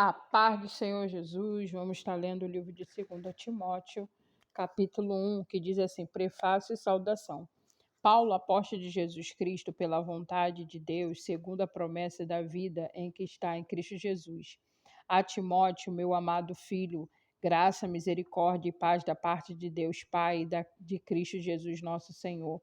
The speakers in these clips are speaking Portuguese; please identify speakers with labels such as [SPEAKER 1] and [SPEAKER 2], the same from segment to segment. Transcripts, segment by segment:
[SPEAKER 1] A paz do Senhor Jesus, vamos estar lendo o livro de 2 Timóteo, capítulo 1, que diz assim: Prefácio e saudação. Paulo, apóstolo de Jesus Cristo, pela vontade de Deus, segundo a promessa da vida em que está em Cristo Jesus. A Timóteo, meu amado filho, graça, misericórdia e paz da parte de Deus Pai e de Cristo Jesus nosso Senhor.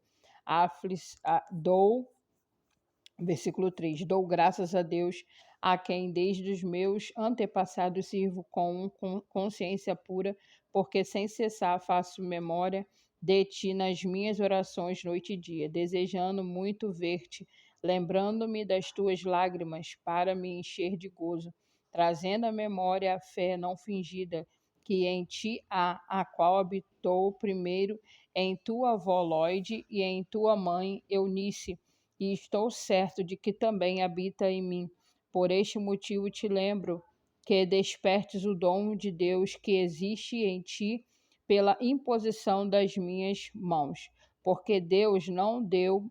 [SPEAKER 1] Versículo 3: Dou graças a Deus, a quem desde os meus antepassados sirvo com consciência pura, porque sem cessar faço memória de ti nas minhas orações noite e dia, desejando muito ver-te, lembrando-me das tuas lágrimas para me encher de gozo, trazendo à memória a fé não fingida que em ti há, a qual habitou primeiro em tua avó Lóide e em tua mãe Eunice, e estou certo de que também habita em mim. Por este motivo te lembro que despertes o dom de Deus que existe em ti pela imposição das minhas mãos. Porque Deus não deu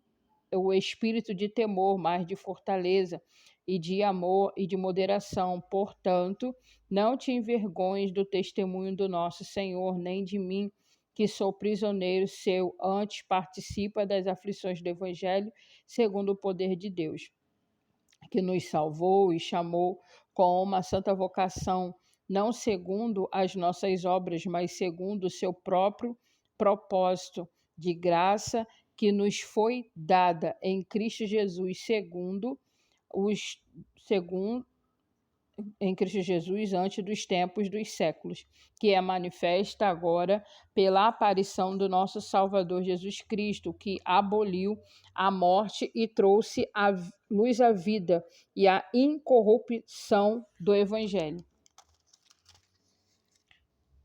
[SPEAKER 1] o espírito de temor, mas de fortaleza e de amor e de moderação. Portanto, não te envergonhes do testemunho do nosso Senhor, nem de mim, que sou prisioneiro seu, antes participa das aflições do Evangelho, segundo o poder de Deus, que nos salvou e chamou com uma santa vocação, não segundo as nossas obras, mas segundo o seu próprio propósito de graça que nos foi dada em Cristo Jesus, segundo em Cristo Jesus antes dos tempos dos séculos, que é manifesta agora pela aparição do nosso Salvador Jesus Cristo, que aboliu a morte e trouxe a luz à vida e a incorrupção do Evangelho.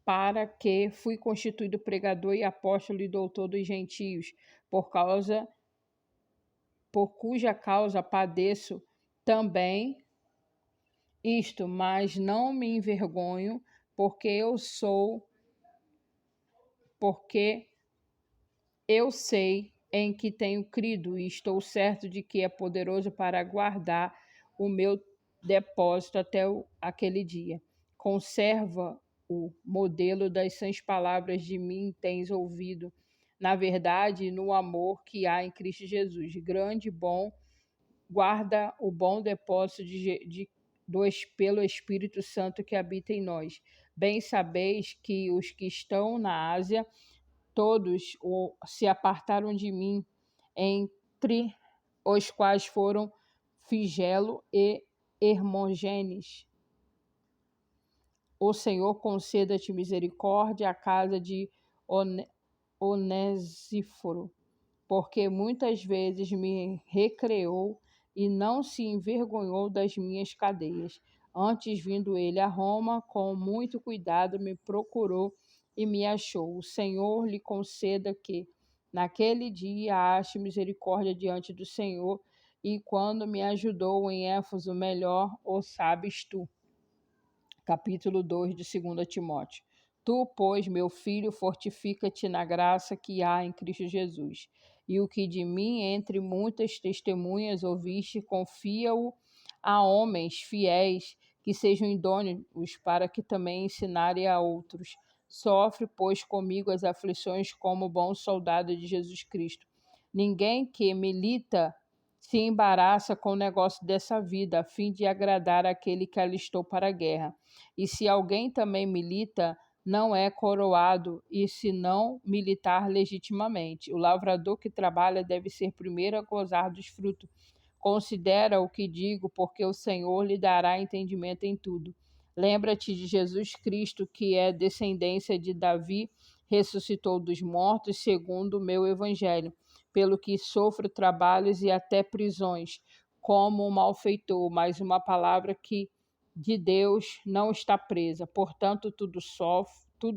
[SPEAKER 1] Para que fui constituído pregador e apóstolo e doutor dos gentios, por cuja causa padeço também isto, mas não me envergonho, porque eu sei em que tenho crido e estou certo de que é poderoso para guardar o meu depósito até aquele dia. Conserva o modelo das sãs palavras de mim tens ouvido, na verdade, no amor que há em Cristo Jesus. Grande e bom, guarda o bom depósito pelo Espírito Santo que habita em nós. Bem sabeis que os que estão na Ásia, todos se apartaram de mim, entre os quais foram Figelo e Hermógenes. O Senhor conceda-te misericórdia à casa de Onesíforo, porque muitas vezes me recreou e não se envergonhou das minhas cadeias. Antes, vindo ele a Roma, com muito cuidado me procurou e me achou. O Senhor lhe conceda que, naquele dia, ache misericórdia diante do Senhor, e quando me ajudou em Éfeso, melhor o sabes tu. Capítulo 2 de 2 Timóteo. Tu, pois, meu filho, fortifica-te na graça que há em Cristo Jesus. E o que de mim, entre muitas testemunhas, ouviste, confia-o a homens fiéis, que sejam idôneos para que também ensinarem a outros. Sofre, pois, comigo as aflições como bom soldado de Jesus Cristo. Ninguém que milita se embaraça com o negócio dessa vida, a fim de agradar aquele que alistou para a guerra. E se alguém também milita, não é coroado, e se não militar legitimamente. O lavrador que trabalha deve ser primeiro a gozar dos frutos. Considera o que digo, porque o Senhor lhe dará entendimento em tudo. Lembra-te de Jesus Cristo, que é descendência de Davi, ressuscitou dos mortos, segundo o meu evangelho, pelo que sofro trabalhos e até prisões, como um malfeitor, mas uma palavra que de Deus não está presa. Portanto, tudo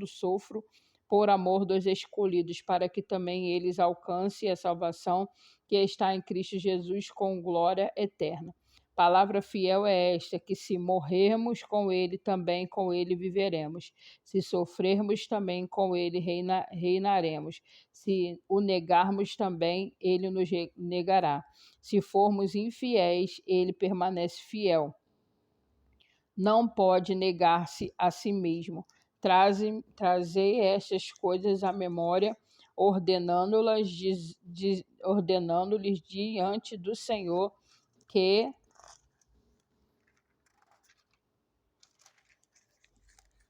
[SPEAKER 1] sofro por amor dos escolhidos, para que também eles alcancem a salvação que está em Cristo Jesus com glória eterna. Palavra fiel é esta, que se morrermos com ele, também com ele viveremos. Se sofrermos, também com ele reinaremos. Se o negarmos, também ele nos negará. Se formos infiéis, ele permanece fiel, não pode negar-se a si mesmo. Trazei estas coisas à memória, ordenando-lhes diante do Senhor, que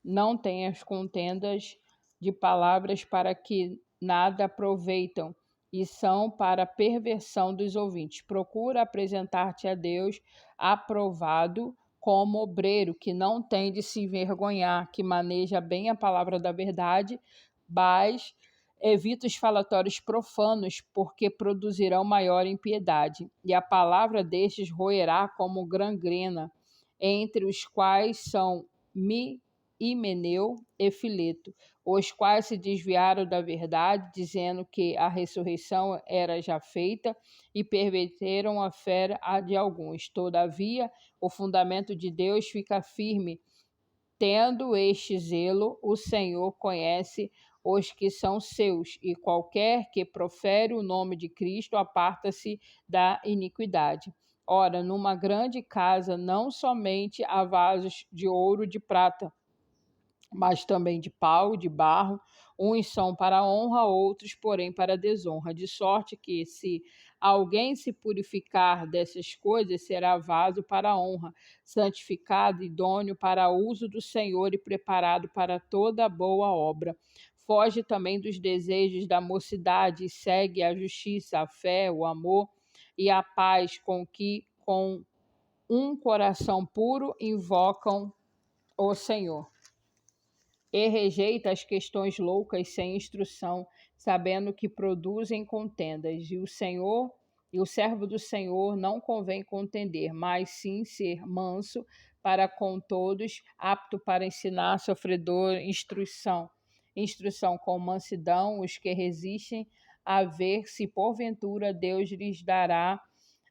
[SPEAKER 1] não tenhas contendas de palavras para que nada aproveitam e são para a perversão dos ouvintes. Procura apresentar-te a Deus aprovado como obreiro, que não tem de se envergonhar, que maneja bem a palavra da verdade, mas evita os falatórios profanos, porque produzirão maior impiedade. E a palavra destes roerá como gangrena, entre os quais são Himeneu e Fileto, os quais se desviaram da verdade, dizendo que a ressurreição era já feita, e perverteram a fé de alguns. Todavia, o fundamento de Deus fica firme. Tendo este zelo, o Senhor conhece os que são seus, e qualquer que profere o nome de Cristo aparta-se da iniquidade. Ora, numa grande casa não somente há vasos de ouro e de prata, mas também de pau, de barro, uns são para a honra, outros, porém, para a desonra. De sorte que, se alguém se purificar dessas coisas, será vaso para a honra, santificado, idôneo para o uso do Senhor e preparado para toda boa obra. Foge também dos desejos da mocidade e segue a justiça, a fé, o amor e a paz com que, com um coração puro, invocam o Senhor. E rejeita as questões loucas sem instrução, sabendo que produzem contendas. E o servo do Senhor não convém contender, mas sim ser manso para com todos, apto para ensinar, sofredor, instrução com mansidão, os que resistem, a ver se porventura Deus lhes dará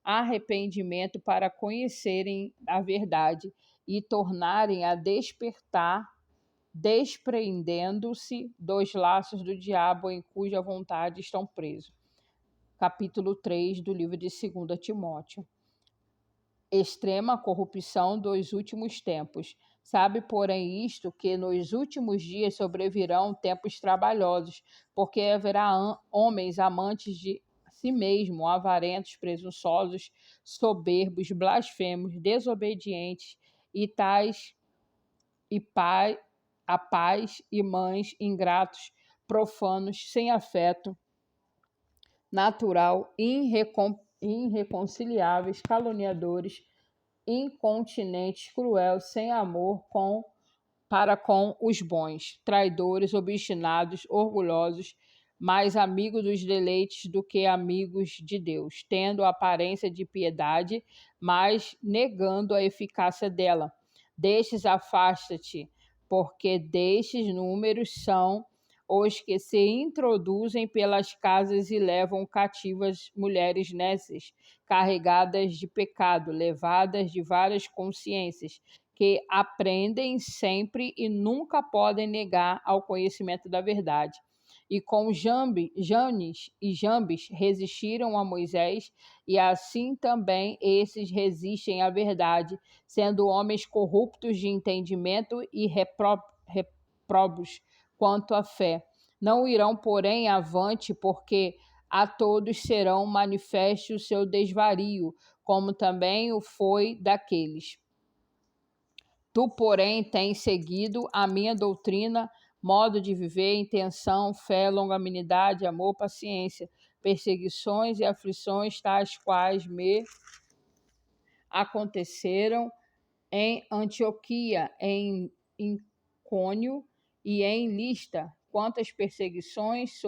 [SPEAKER 1] arrependimento para conhecerem a verdade e tornarem a despertar, despreendendo-se dos laços do diabo em cuja vontade estão presos. Capítulo 3 do livro de 2 Timóteo. Extrema corrupção dos últimos tempos. Sabe, porém, isto, que nos últimos dias sobrevirão tempos trabalhosos, porque haverá homens amantes de si mesmo, avarentos, presunçosos, soberbos, blasfemos, desobedientes e tais e pais e mães ingratos, profanos, sem afeto natural, irreconciliáveis, caluniadores, incontinentes, cruéis, sem amor para com os bons, traidores, obstinados, orgulhosos, mais amigos dos deleites do que amigos de Deus, tendo a aparência de piedade, mas negando a eficácia dela. Destes afasta-te, porque destes números são os que se introduzem pelas casas e levam cativas mulheres nécias, carregadas de pecado, levadas de várias consciências, que aprendem sempre e nunca podem negar ao conhecimento da verdade. E com Janes e Jambes resistiram a Moisés, e assim também esses resistem à verdade, sendo homens corruptos de entendimento e reprobos quanto à fé. Não irão, porém, avante, porque a todos serão manifesto o seu desvario, como também o foi daqueles. Tu, porém, tens seguido a minha doutrina, modo de viver, intenção, fé, longanimidade, amor, paciência, perseguições e aflições, tais quais me aconteceram em Antioquia, em Icônio e em Lista. Quantas perseguições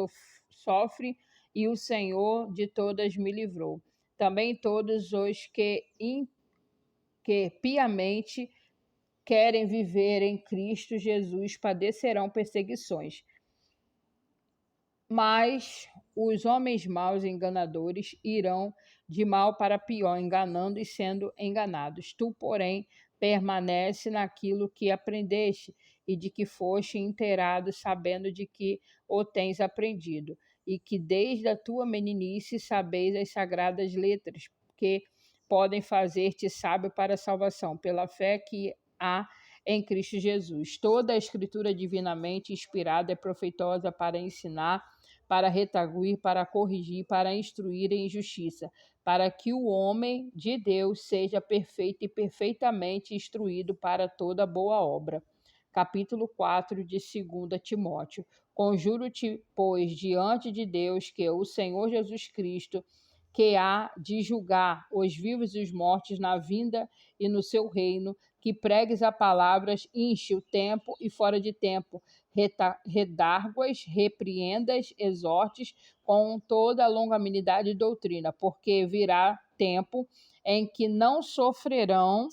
[SPEAKER 1] sofre, e o Senhor de todas me livrou. Também todos os que piamente querem viver em Cristo Jesus padecerão perseguições. Mas os homens maus e enganadores irão de mal para pior, enganando e sendo enganados. Tu, porém, permanece naquilo que aprendeste e de que foste inteirado, sabendo de que o tens aprendido, e que desde a tua meninice sabeis as sagradas letras, que podem fazer-te sábio para a salvação, pela fé que há em Cristo Jesus. Toda a escritura divinamente inspirada é proveitosa para ensinar, para redarguir, para corrigir, para instruir em justiça, para que o homem de Deus seja perfeito e perfeitamente instruído para toda boa obra. Capítulo 4 de 2 Timóteo. Conjuro-te, pois, diante de Deus, que o Senhor Jesus Cristo, que há de julgar os vivos e os mortos na vinda e no seu reino, que pregues a palavras, enche o tempo e fora de tempo, redarguas, repreendas, exortes com toda a longanimidade e doutrina, porque virá tempo em que não sofrerão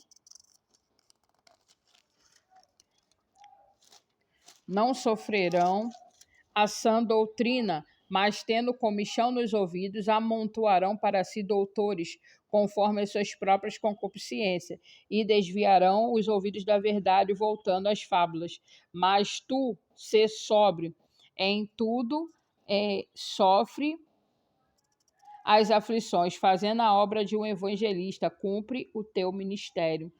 [SPEAKER 1] a sã doutrina, mas tendo comichão nos ouvidos, amontoarão para si doutores, conforme as suas próprias concupiscências, e desviarão os ouvidos da verdade, voltando às fábulas. Mas tu, sê sóbrio em tudo, sofre as aflições, fazendo a obra de um evangelista, cumpre o teu ministério,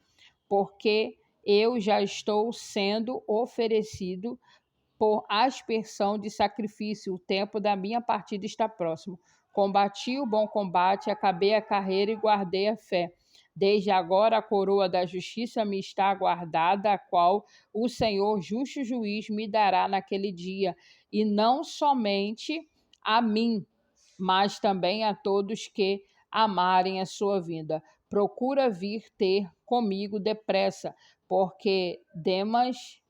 [SPEAKER 1] porque eu já estou sendo oferecido por aspersão de sacrifício, o tempo da minha partida está próximo. Combati o bom combate, acabei a carreira e guardei a fé. Desde agora a coroa da justiça me está aguardada, a qual o Senhor, justo juiz, me dará naquele dia, e não somente a mim, mas também a todos que amarem a sua vinda. Procura vir ter comigo depressa, porque Demas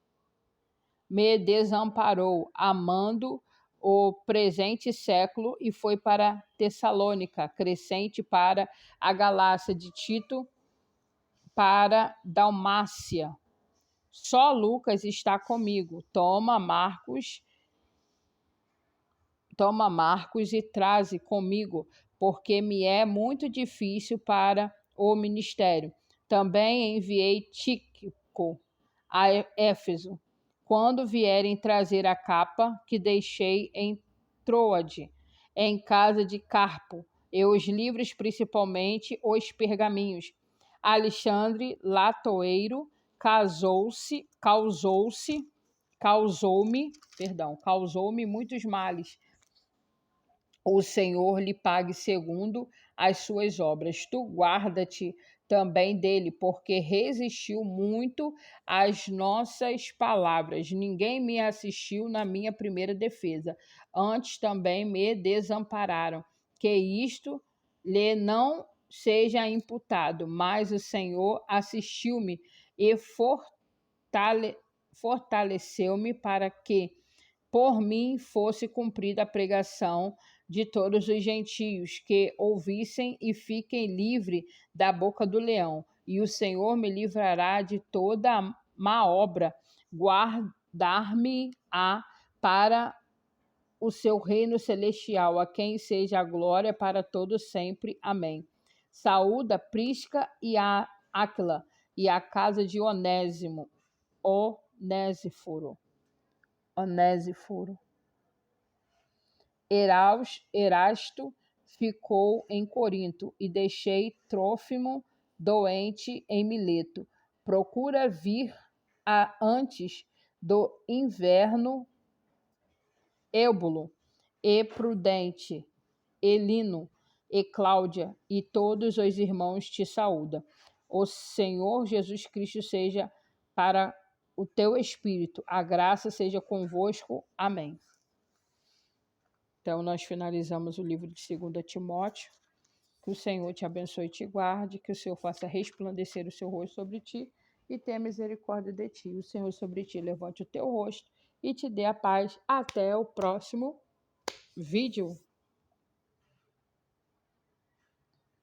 [SPEAKER 1] me desamparou, amando o presente século, e foi para Tessalônica, Crescente para a Galácia, de Tito para Dalmácia. Só Lucas está comigo. Toma Marcos e traze comigo, porque me é muito difícil para o ministério. Também enviei Tíquico a Éfeso. Quando vierem trazer a capa que deixei em Troade, em casa de Carpo, e os livros, principalmente os pergaminhos. Alexandre Latoeiro causou-me muitos males. O Senhor lhe pague segundo as suas obras. Tu guarda-te também dele, porque resistiu muito às nossas palavras. Ninguém me assistiu na minha primeira defesa. Antes também me desampararam. Que isto lhe não seja imputado, mas o Senhor assistiu-me e fortaleceu-me para que por mim fosse cumprida a pregação de todos os gentios, que ouvissem e fiquem livre da boca do leão. E o Senhor me livrará de toda má obra, guardar-me-á para o seu reino celestial, a quem seja a glória para todos sempre. Amém. Saúda Prisca e a Áquila e a casa de Onésiforo. Erasto ficou em Corinto, e deixei Trófimo doente em Mileto. Procura vir antes do inverno Eubulo e Prudente, Elino e Cláudia, e todos os irmãos te saúdam. O Senhor Jesus Cristo seja para o teu espírito. A graça seja convosco. Amém. Então, nós finalizamos o livro de 2 Timóteo. Que o Senhor te abençoe e te guarde, que o Senhor faça resplandecer o seu rosto sobre ti e tenha misericórdia de ti. O Senhor sobre ti levante o teu rosto e te dê a paz. Até o próximo vídeo.